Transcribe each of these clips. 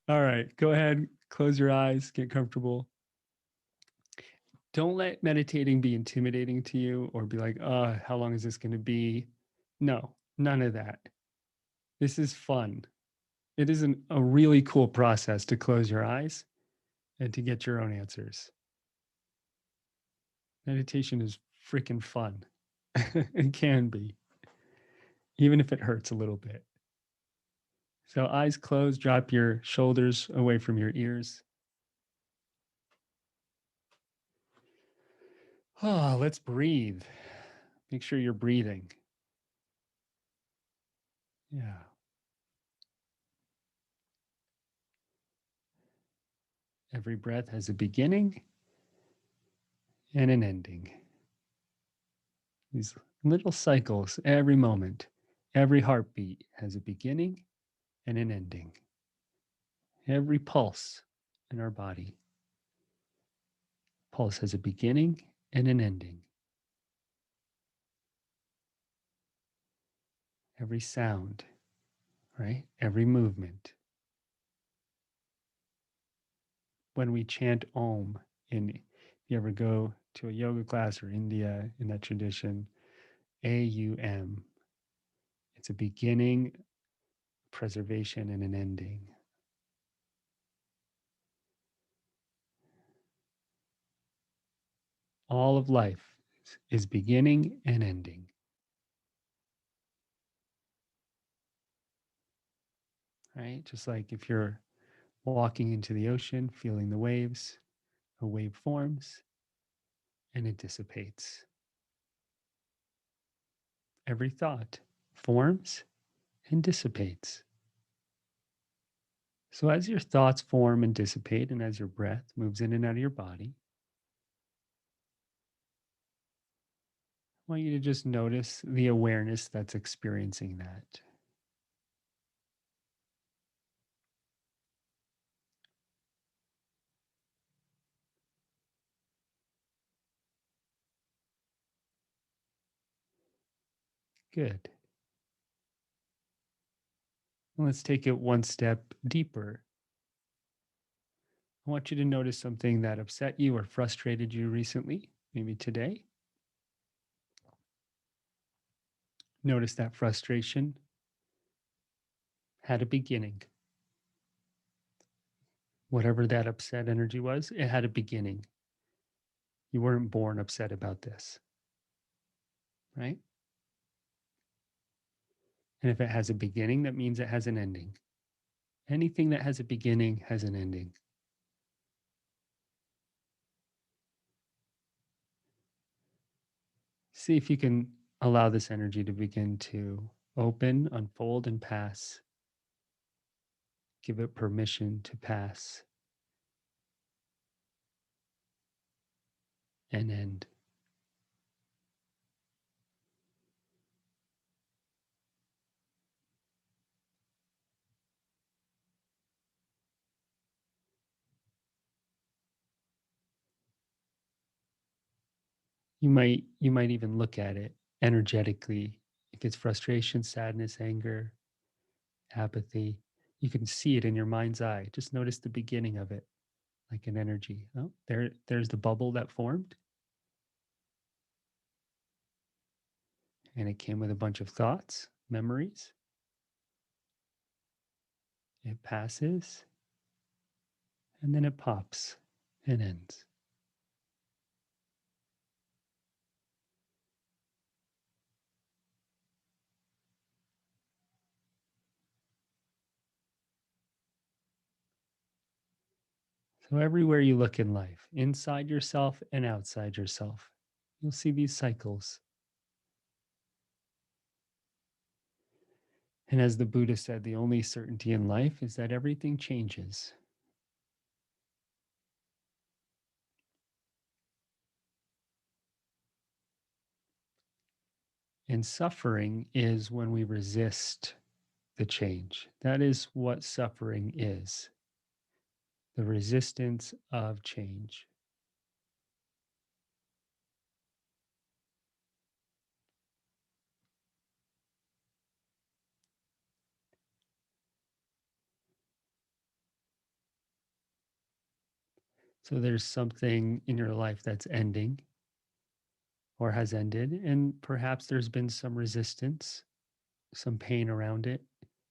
All right, go ahead, close your eyes, get comfortable. Don't let meditating be intimidating to you or be like, oh, how long is this going to be? No, none of that. This is fun. It is a really cool process to close your eyes and to get your own answers. Meditation is freaking fun. It can be, even if it hurts a little bit. So, eyes closed, drop your shoulders away from your ears. Oh, let's breathe. Make sure you're breathing. Yeah. Every breath has a beginning and an ending. These little cycles every moment, every heartbeat has a beginning and an ending. Every pulse in our body, pulse has a beginning and an ending. Every sound, right? Every movement. When we chant Om, if you ever go to a yoga class or India in that tradition, AUM, it's a beginning, preservation, and an ending. All of life is beginning and ending, right? Just like if you're walking into the ocean, feeling the waves, a wave forms and it dissipates. Every thought forms and dissipates. So, as your thoughts form and dissipate, and as your breath moves in and out of your body, I want you to just notice the awareness that's experiencing that. Good. Let's take it one step deeper. I want you to notice something that upset you or frustrated you recently, maybe today. Notice that frustration had a beginning. Whatever that upset energy was, it had a beginning. You weren't born upset about this, right? And if it has a beginning, that means it has an ending. Anything that has a beginning has an ending. See if you can allow this energy to begin to open, unfold, and pass. Give it permission to pass and end. You might even look at it energetically. If it's frustration, sadness, anger, apathy, you can see it in your mind's eye. Just notice the beginning of it, like an energy. Oh, there's the bubble that formed, and it came with a bunch of thoughts, memories. It passes, and then it pops and ends. So, everywhere you look in life, inside yourself and outside yourself, you'll see these cycles. And as the Buddha said, the only certainty in life is that everything changes. And suffering is when we resist the change. That is what suffering is, the resistance of change. So there's something in your life that's ending or has ended, and perhaps there's been some resistance, some pain around it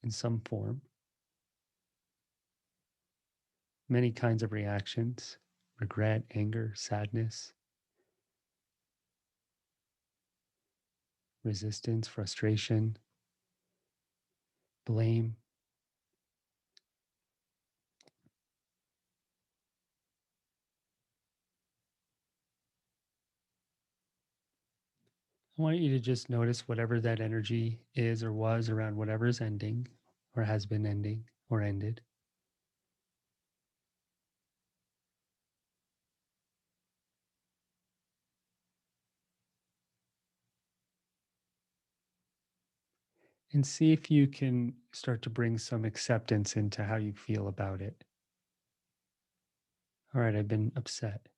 in some form, many kinds of reactions: regret, anger, sadness, resistance, frustration, blame. I want you to just notice whatever that energy is or was around whatever is ending or has been ending or ended. And see if you can start to bring some acceptance into how you feel about it. All right, I've been upset.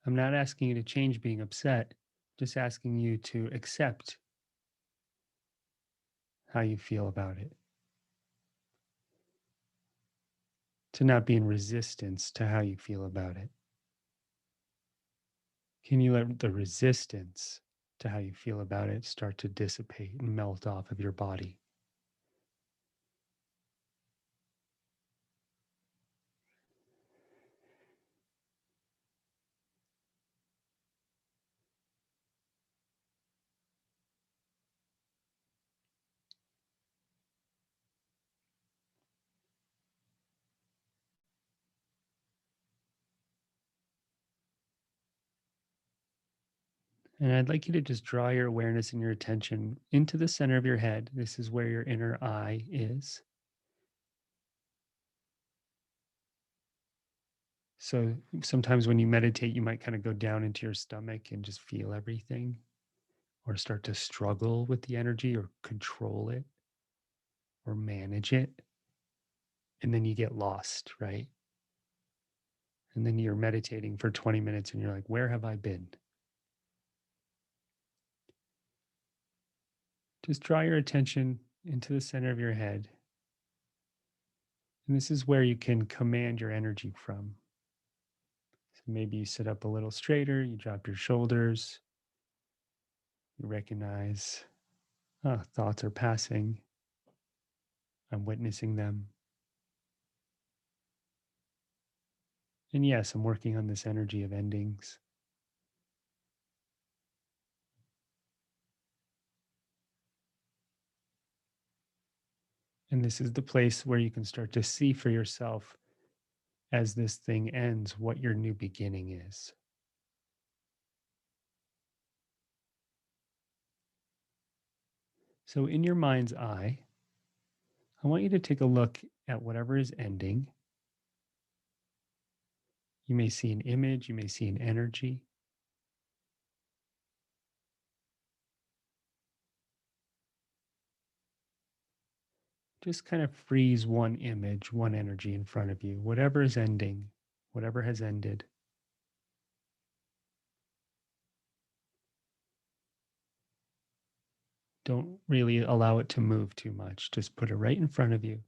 I'm not asking you to change being upset, just asking you to accept how you feel about it, to not be in resistance to how you feel about it. Can you let the resistance to how you feel about it start to dissipate and melt off of your body? And I'd like you to just draw your awareness and your attention into the center of your head. This is where your inner eye is. So sometimes when you meditate, you might kind of go down into your stomach and just feel everything, or start to struggle with the energy or control it or manage it. And then you get lost, right? And then you're meditating for 20 minutes and you're like, where have I been? Just draw your attention into the center of your head. And this is where you can command your energy from. So maybe you sit up a little straighter, you drop your shoulders, you recognize, thoughts are passing. I'm witnessing them. And yes, I'm working on this energy of endings. And this is the place where you can start to see for yourself as this thing ends what your new beginning is. So, in your mind's eye, I want you to take a look at whatever is ending. You may see an image, you may see an energy. Just kind of freeze one image, one energy in front of you, whatever is ending, whatever has ended. Don't really allow it to move too much. Just put it right in front of you.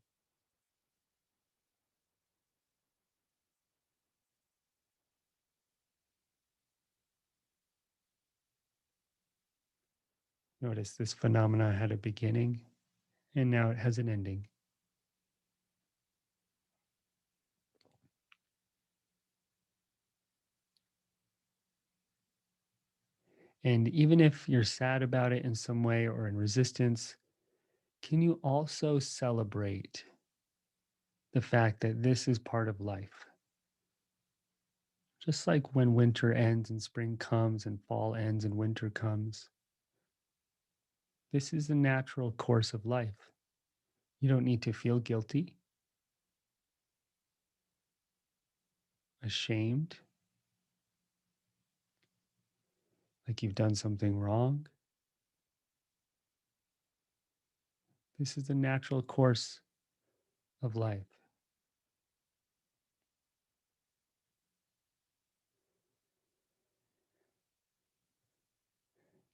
Notice this phenomena had a beginning and now it has an ending. And even if you're sad about it in some way or in resistance, can you also celebrate the fact that this is part of life? Just like when winter ends and spring comes and fall ends and winter comes, this is the natural course of life. You don't need to feel guilty, ashamed, like you've done something wrong. This is the natural course of life.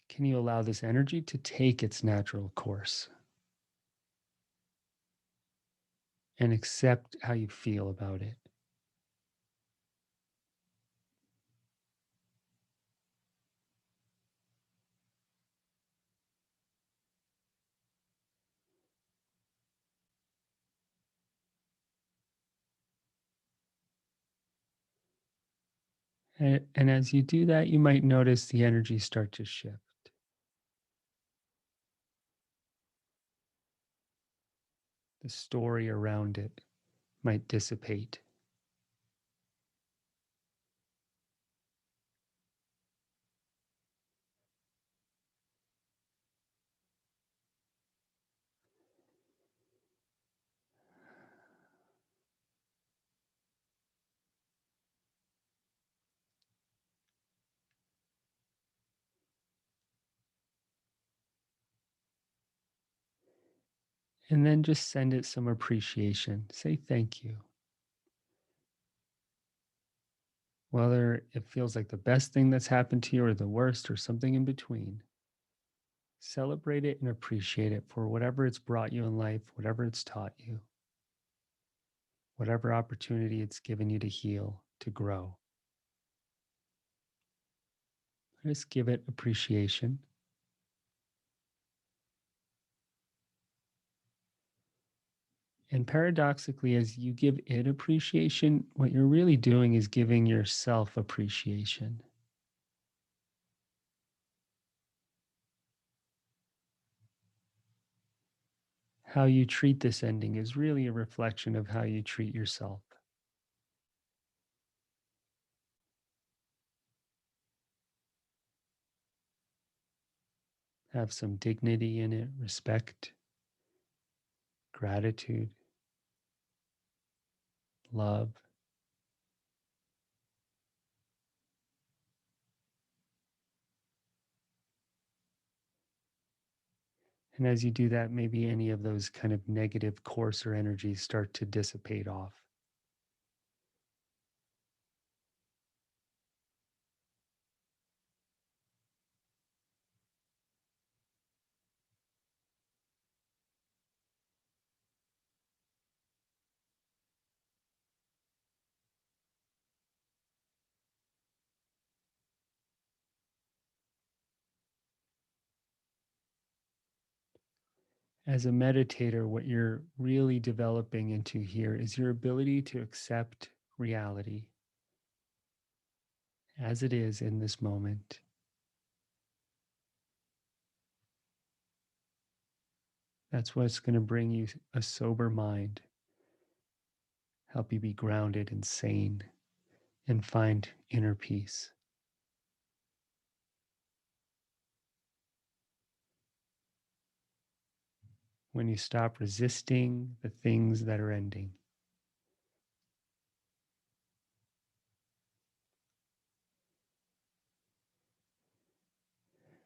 Can you allow this energy to take its natural course and accept how you feel about it? And as you do that, you might notice the energy start to shift. The story around it might dissipate. And then just send it some appreciation. Say thank you. Whether it feels like the best thing that's happened to you or the worst or something in between, celebrate it and appreciate it for whatever it's brought you in life, whatever it's taught you, whatever opportunity it's given you to heal, to grow. Just give it appreciation. And paradoxically, as you give it appreciation, what you're really doing is giving yourself appreciation. How you treat this ending is really a reflection of how you treat yourself. Have some dignity in it, respect, gratitude, love. And as you do that, maybe any of those kind of negative, coarser energies start to dissipate off. As a meditator, what you're really developing into here is your ability to accept reality as it is in this moment. That's what's going to bring you a sober mind, help you be grounded and sane, and find inner peace. When you stop resisting the things that are ending.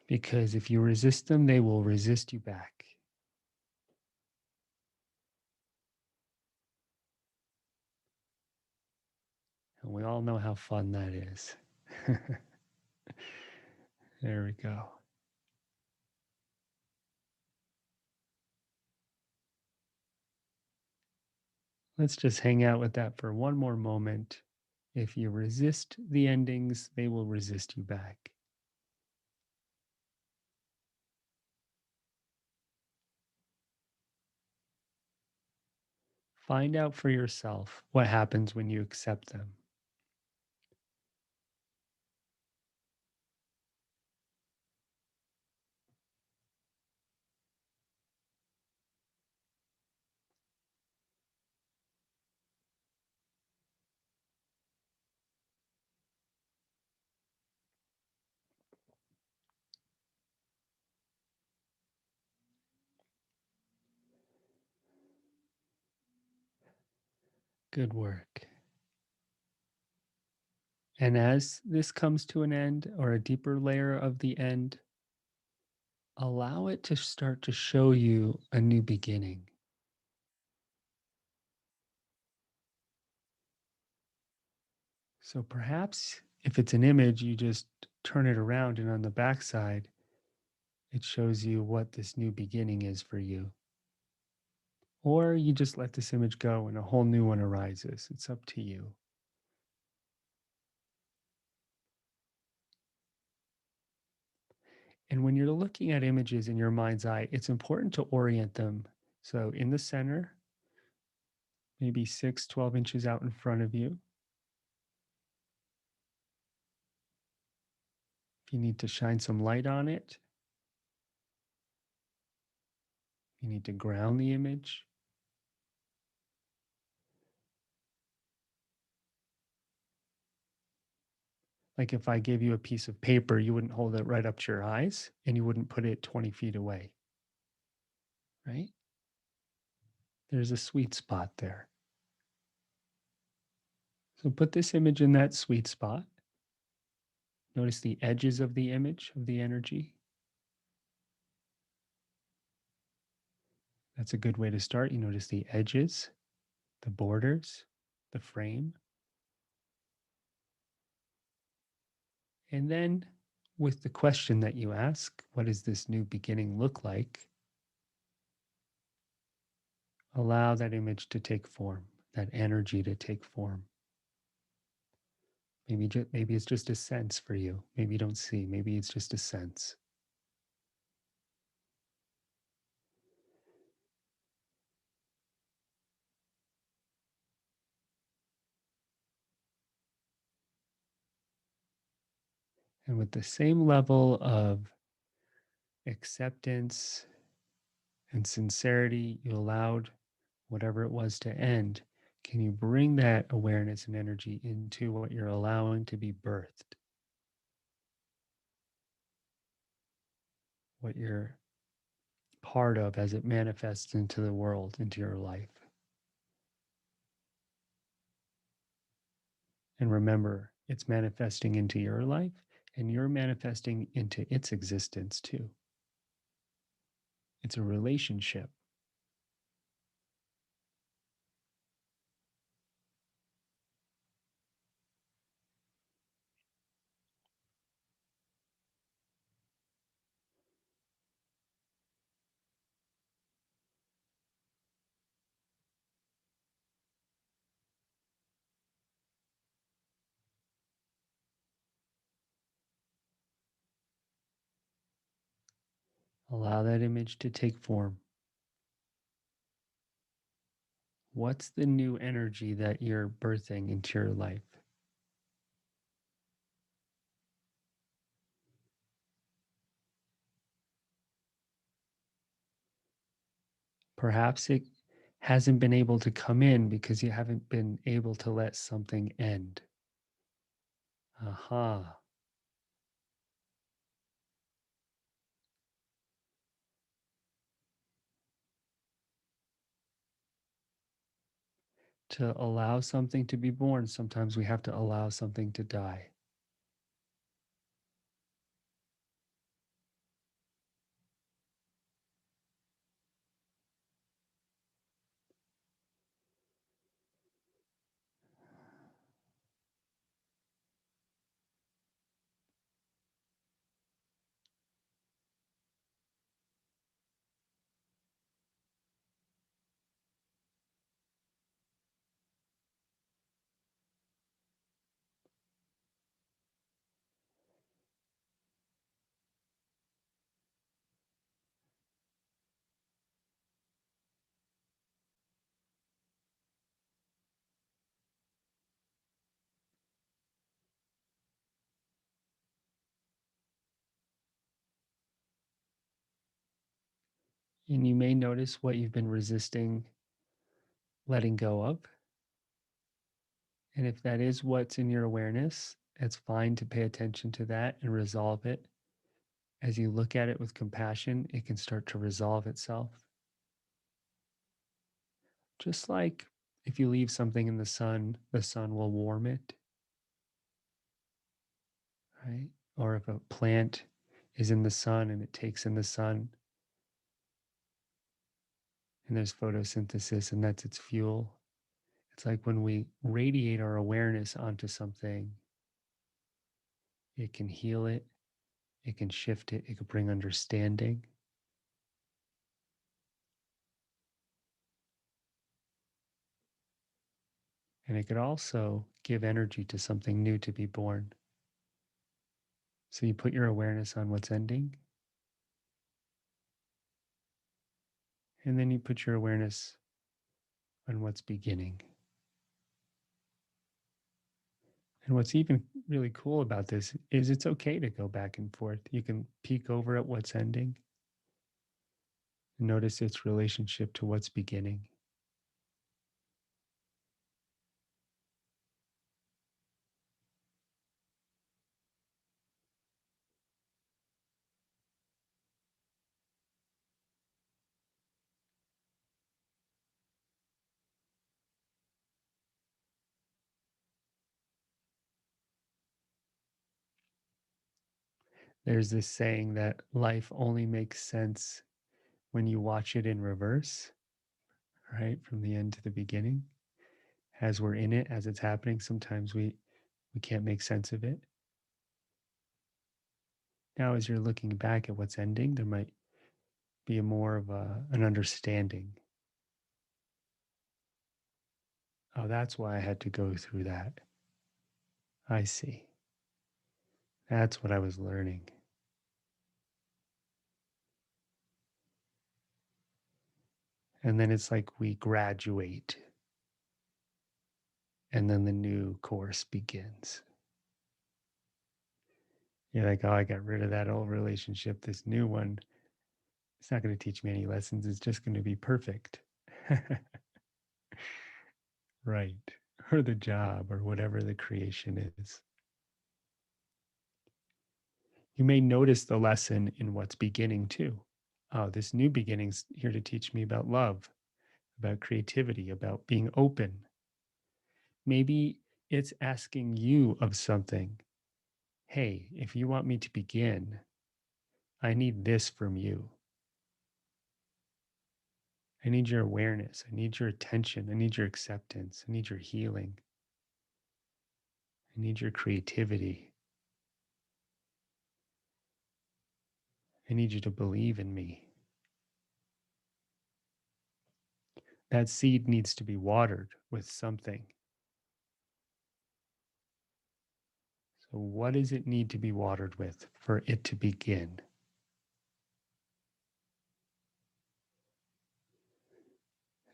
Because if you resist them, they will resist you back. And we all know how fun that is. There we go. Let's just hang out with that for one more moment. If you resist the endings, they will resist you back. Find out for yourself what happens when you accept them. Good work. And as this comes to an end or a deeper layer of the end, allow it to start to show you a new beginning. So perhaps if it's an image, you just turn it around and on the backside, it shows you what this new beginning is for you. Or you just let this image go and a whole new one arises. It's up to you. And when you're looking at images in your mind's eye, it's important to orient them. So in the center, maybe 6, 12 inches out in front of you, If you need to shine some light on it, you need to ground the image. Like if I gave you a piece of paper, you wouldn't hold it right up to your eyes and you wouldn't put it 20 feet away, right? There's a sweet spot there. So put this image in that sweet spot. Notice the edges of the image, of the energy. That's a good way to start. You notice the edges, the borders, the frame. And then with the question that you ask, what does this new beginning look like? Allow that image to take form, that energy to take form. Maybe it's just a sense for you. Maybe you don't see. Maybe it's just a sense. And with the same level of acceptance and sincerity you allowed whatever it was to end, can you bring that awareness and energy into what you're allowing to be birthed, what you're part of as it manifests into the world, into your life? And remember, it's manifesting into your life and you're manifesting into its existence too. It's a relationship. Allow that image to take form. What's the new energy that you're birthing into your life? Perhaps it hasn't been able to come in because you haven't been able to let something end. Aha. To allow something to be born, sometimes we have to allow something to die. And you may notice what you've been resisting letting go of. And if that is what's in your awareness, it's fine to pay attention to that and resolve it. As you look at it with compassion, it can start to resolve itself. Just like if you leave something in the sun will warm it, right? Or if a plant is in the sun and it takes in the sun and there's photosynthesis and that's its fuel. It's like when we radiate our awareness onto something, it can heal it, it can shift it, it can bring understanding. And it could also give energy to something new to be born. So you put your awareness on what's ending, and then you put your awareness on what's beginning. And what's even really cool about this is it's okay to go back and forth. You can peek over at what's ending and notice its relationship to what's beginning. There's this saying that life only makes sense when you watch it in reverse, right? From the end to the beginning. As we're in it, as it's happening, sometimes we can't make sense of it. Now, as you're looking back at what's ending, there might be a more of an understanding. Oh, that's why I had to go through that. I see. That's what I was learning. And then it's like we graduate, and then the new course begins. You're like, oh, I got rid of that old relationship. This new one, it's not going to teach me any lessons. It's just going to be perfect. Right. Or the job, or whatever the creation is. You may notice the lesson in what's beginning too. Oh, this new beginning's here to teach me about love, about creativity, about being open. Maybe it's asking you of something. Hey, if you want me to begin, I need this from you. I need your awareness. I need your attention. I need your acceptance. I need your healing. I need your creativity. I need you to believe in me. That seed needs to be watered with something. So, what does it need to be watered with for it to begin?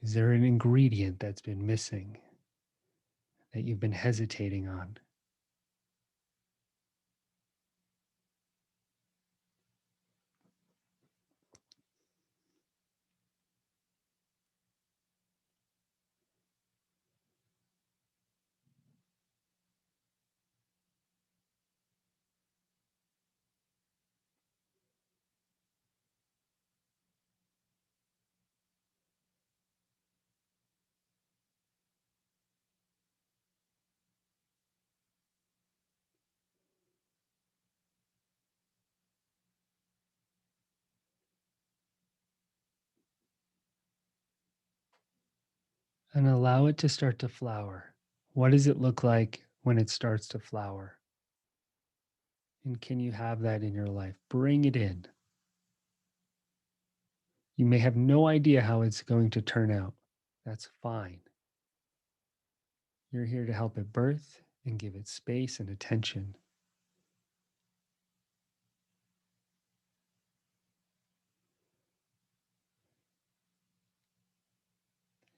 Is there an ingredient that's been missing that you've been hesitating on? And allow it to start to flower. What does it look like when it starts to flower? And can you have that in your life? Bring it in. You may have no idea how it's going to turn out. That's fine. You're here to help it birth and give it space and attention.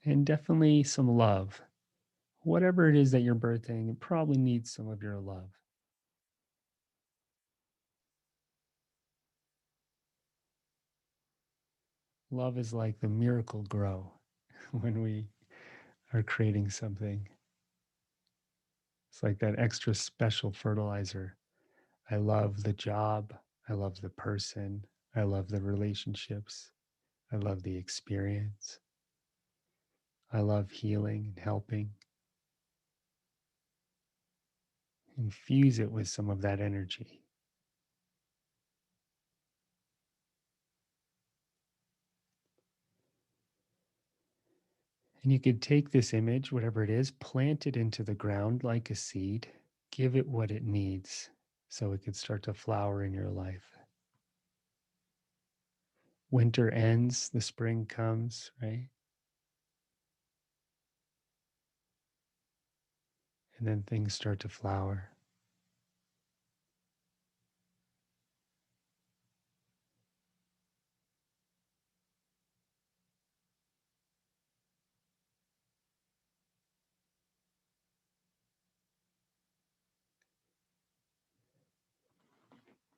And definitely some love. Whatever it is that you're birthing, it probably needs some of your love. Love is like the miracle grow when we are creating something. It's like that extra special fertilizer. I love the job. I love the person. I love the relationships. I love the experience. I love healing and helping. Infuse it with some of that energy. And you could take this image, whatever it is, plant it into the ground like a seed, give it what it needs so it could start to flower in your life. Winter ends, the spring comes, right? And then things start to flower.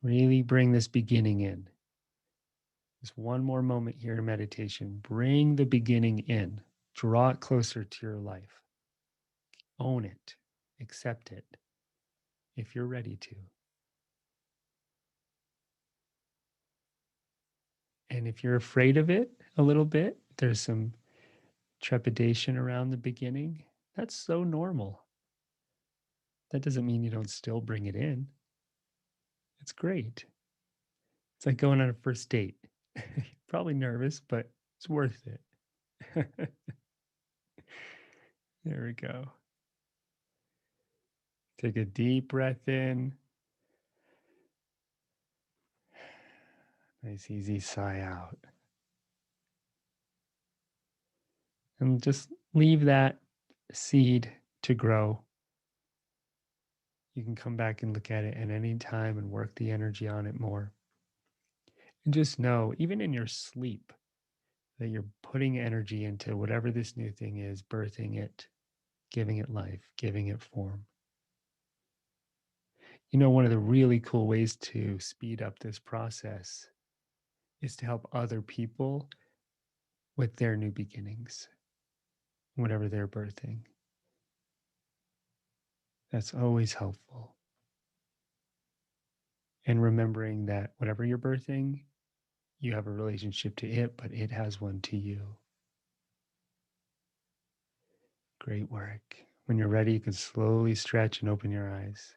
Really bring this beginning in. Just one more moment here in meditation. Bring the beginning in. Draw it closer to your life. Own it. Accept it if you're ready to. And if you're afraid of it a little bit, there's some trepidation around the beginning. That's so normal. That doesn't mean you don't still bring it in. It's great. It's like going on a first date. Probably nervous, but it's worth it. There we go. Take a deep breath in. Nice, easy sigh out. And just leave that seed to grow. You can come back and look at it at any time and work the energy on it more. And just know, even in your sleep, that you're putting energy into whatever this new thing is, birthing it, giving it life, giving it form. One of the really cool ways to speed up this process is to help other people with their new beginnings, whatever they're birthing. That's always helpful. And remembering that whatever you're birthing, you have a relationship to it, but it has one to you. Great work. When you're ready, you can slowly stretch and open your eyes.